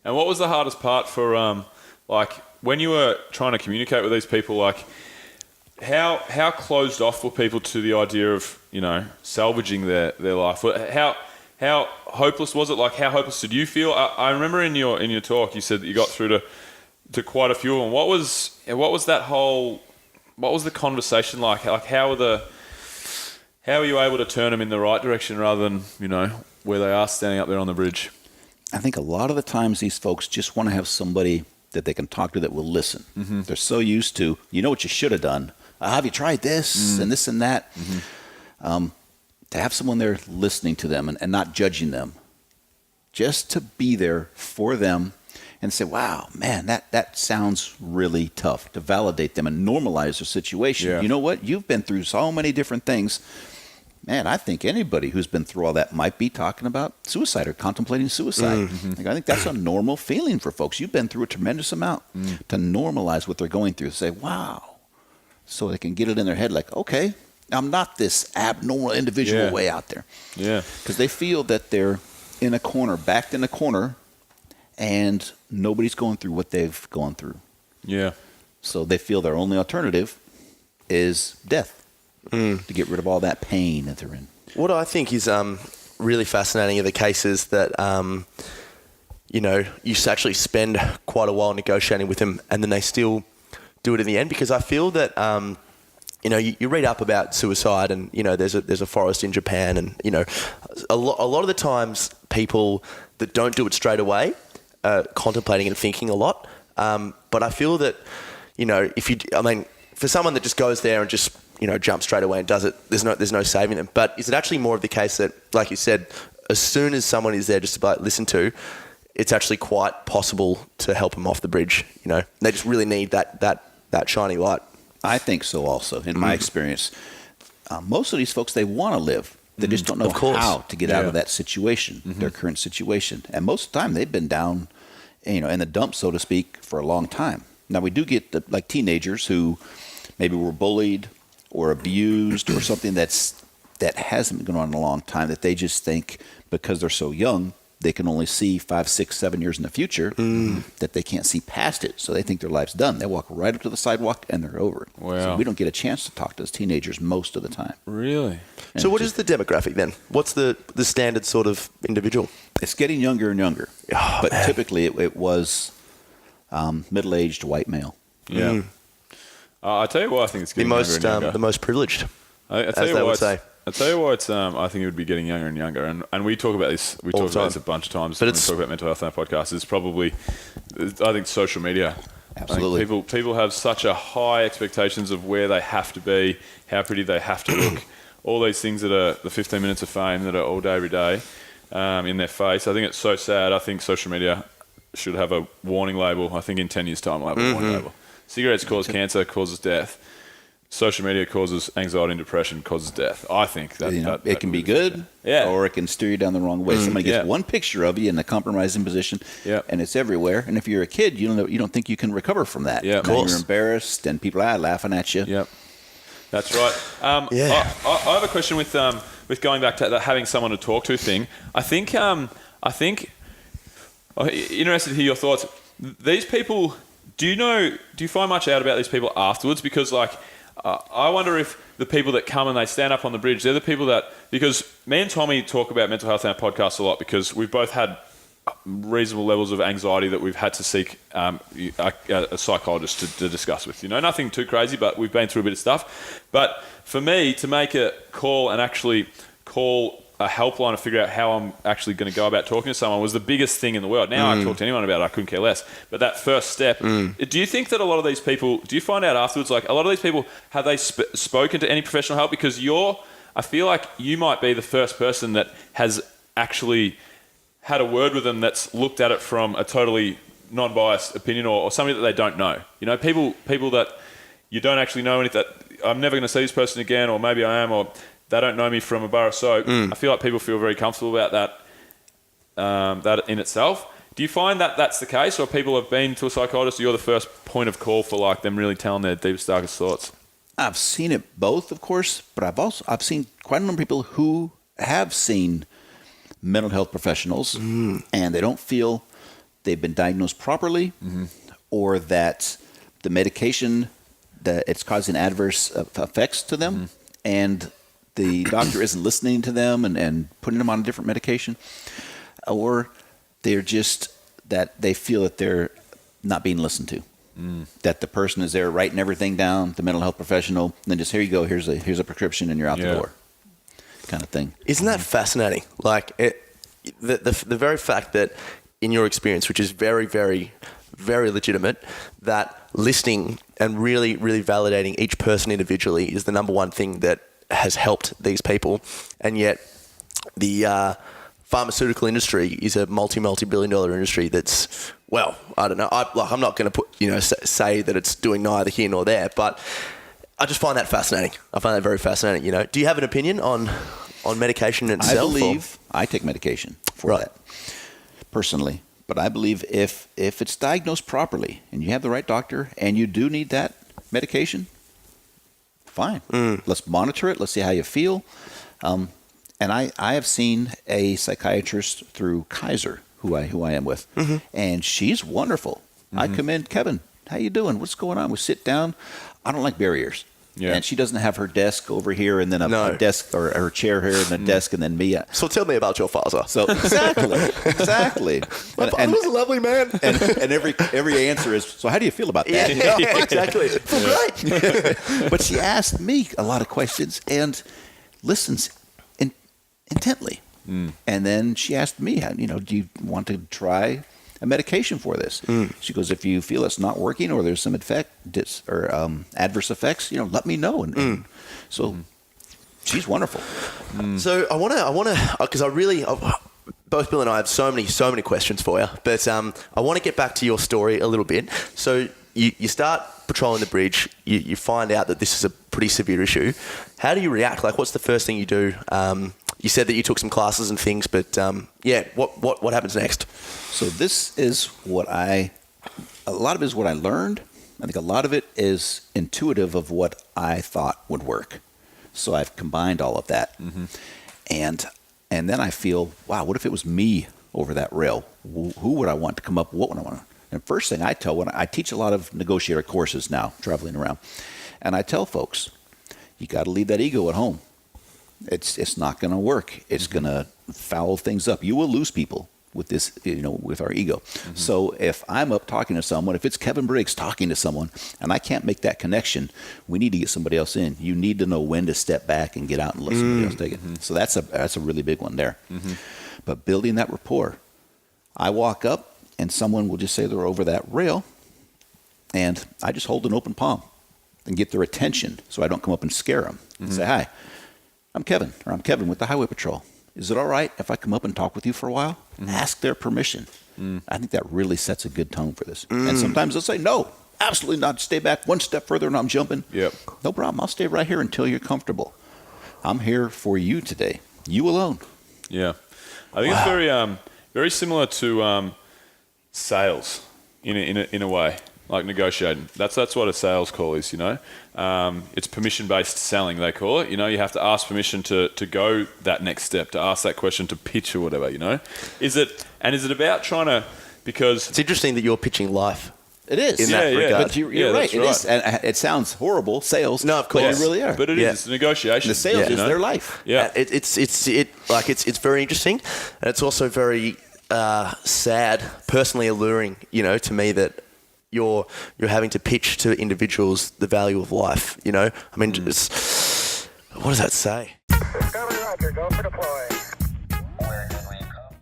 And what was the hardest part for, like, when you were trying to communicate with these people, like, how closed off were people to the idea of, you know, salvaging their life? How hopeless was it? Like, how hopeless did you feel? I remember in your talk, you said that you got through to quite a few of them. What was the conversation like? Like, how were you able to turn them in the right direction rather than, you know, where they are standing up there on the bridge? I think a lot of the times these folks just want to have somebody that they can talk to that will listen. Mm-hmm. They're so used to, you know what you should have done. Have you tried this and this and that? Mm-hmm. To have someone there listening to them and not judging them, just to be there for them and say, wow, man, that sounds really tough, to validate them and normalize their situation. Yeah. You know what? You've been through so many different things. Man, I think anybody who's been through all that might be talking about suicide or contemplating suicide. Mm-hmm. Like, I think that's a normal feeling for folks. You've been through a tremendous amount. To normalize what they're going through. Say, wow. So they can get it in their head like, okay, I'm not this abnormal individual way out there. Yeah. Because they feel that they're in a corner, backed in a corner, and nobody's going through what they've gone through. Yeah. So they feel their only alternative is death. To get rid of all that pain that they're in. What I think is really fascinating are the cases that, you know, you actually spend quite a while negotiating with them and then they still do it in the end. Because I feel that, you know, you read up about suicide and, you know, there's a forest in Japan and, you know, a lot of the times people that don't do it straight away are contemplating and thinking a lot. But I feel that, you know, for someone that just goes there and just, you know, jump straight away and does it, there's no saving them. But is it actually more of the case that, like you said, as soon as someone is there just to listen to, it's actually quite possible to help them off the bridge, you know? They just really need that shiny light. I think so also, in my experience. Most of these folks, they want to live. They just don't know how to get out of that situation, their current situation. And most of the time, they've been down, you know, in the dumps, so to speak, for a long time. Now, we do get, like, teenagers who maybe were bullied or abused or something that hasn't been going on in a long time, that they just think because they're so young, they can only see 5, 6, 7 years in the future, that they can't see past it. So they think their life's done. They walk right up to the sidewalk and they're over it. Wow. So we don't get a chance to talk to those teenagers most of the time. Really? So what is the demographic then? What's the standard sort of individual? It's getting younger and younger. Oh, but man. Typically it was middle-aged white male. Yeah. I tell you why I think it's getting younger and younger. The most privileged, I tell you why it's I think it would be getting younger and younger. And we talk about this. We talk about this a bunch of times. But when we talk about mental health on our podcast. It's probably, I think, social media. Absolutely. I think people have such a high expectations of where they have to be, how pretty they have to look, all these things that are the 15 minutes of fame that are all day, every day, in their face. I think it's so sad. I think social media should have a warning label. I think in 10 years' time we'll have a warning label. Cigarettes cause cancer, causes death. Social media causes anxiety and depression, causes death. I think that, it can be good, or it can steer you down the wrong way. Somebody gets one picture of you in a compromising position, and it's everywhere. And if you're a kid, you don't think you can recover from that. Yeah, of course. You're embarrassed, and people are laughing at you. Yep, that's right. I have a question with going back to that having someone to talk to thing. I think interested to hear your thoughts. These people. Do you find much out about these people afterwards? Because, like, I wonder if the people that come and they stand up on the bridge, they're the people that... Because me and Tommy talk about mental health on our podcast a lot because we've both had reasonable levels of anxiety that we've had to seek a psychologist to discuss with. You know, nothing too crazy, but we've been through a bit of stuff. But for me, to make a call and actually call a helpline to figure out how I'm actually going to go about talking to someone was the biggest thing in the world. Now I talk to anyone about it, I couldn't care less. But that first step, do you think that a lot of these people, do you find out afterwards, like a lot of these people, have they spoken to any professional help? Because I feel like you might be the first person that has actually had a word with them that's looked at it from a totally non-biased opinion or somebody that they don't know. You know, people that you don't actually know anything, that I'm never going to see this person again, or maybe I am, or they don't know me from a bar of soap. I feel like people feel very comfortable about that in itself. Do you find that that's the case, or people have been to a psychologist, or you're the first point of call for like them really telling their deepest, darkest thoughts? I've seen it both, of course, but I've seen quite a number of people who have seen mental health professionals and they don't feel they've been diagnosed properly, or that the medication that it's causing adverse effects to them, and the doctor isn't listening to them and putting them on a different medication, or they're just that they feel that they're not being listened to. That the person is there writing everything down, the mental health professional, and then just, here you go, here's a prescription, and you're out the door, kind of thing. Isn't that fascinating? Like the very fact that in your experience, which is very, very, very legitimate, that listening and really, really validating each person individually is the number one thing that has helped these people, and yet the pharmaceutical industry is a multi-billion dollar industry that's, well, I don't know. I'm not going to say that it's doing neither here nor there, but I just find that fascinating. I find that very fascinating. Do you have an opinion on medication itself? I believe I take medication for that personally, but I believe if it's diagnosed properly and you have the right doctor and you do need that medication, fine. Let's monitor it. Let's see how you feel. And I have seen a psychiatrist through Kaiser, who I am with, and she's wonderful. I come in, Kevin, how you doing? What's going on? We sit down. I don't like barriers. Yeah. And she doesn't have her desk over here and then a desk, or her chair here and a desk and then me. So tell me about your father. So exactly. My father was a lovely man. And every answer is, so how do you feel about that? Yeah, exactly. Great. But she asked me a lot of questions and listens intently. And then she asked me, do you want to try a medication for this? She goes, if you feel it's not working or there's some adverse effects, let me know. And so she's wonderful. So I want to, because both Bill and I have so many questions for you, but I want to get back to your story a little bit. So you start patrolling the bridge, you find out that this is a pretty severe issue. How do you react? Like, what's the first thing you do? You said that you took some classes and things, but what happens next? So this is a lot of it is what I learned. I think a lot of it is intuitive of what I thought would work. So I've combined all of that. And then I feel, wow, what if it was me over that rail? Who would I want to come up? What would I want? And first thing I tell, when I teach a lot of negotiator courses now, traveling around, and I tell folks, you got to leave that ego at home. It's not going to work. It's going to foul things up. You will lose people with this, with our ego. So if I'm up talking to someone, if it's Kevin Briggs talking to someone, and I can't make that connection, we need to get somebody else in. You need to know when to step back and get out and let somebody else take it. So that's a really big one there. But building that rapport, I walk up and someone will just say they're over that rail, and I just hold an open palm and get their attention so I don't come up and scare them and say, hi, I'm Kevin with the Highway Patrol. Is it all right if I come up and talk with you for a while? Ask their permission. I think that really sets a good tone for this. And sometimes they'll say, no, absolutely not. Stay back one step further and I'm jumping. Yep. No problem. I'll stay right here until you're comfortable. I'm here for you today. You alone. Yeah. I think it's very similar to sales in a way. Like negotiating. That's what a sales call is, It's permission-based selling, they call it. You have to ask permission to go that next step, to ask that question, to pitch or whatever, Is it about trying to, because... It's interesting that you're pitching life. It is. In that regard. But you're right. It is. And it sounds horrible, sales. No, of course. But you really are. But it is. It's negotiation. The sales is their life. Yeah. It's very interesting. And it's also very sad, personally alluring, to me that you're having to pitch to individuals the value of life, I mean, what does that say? Discovery Roger, go for deploy.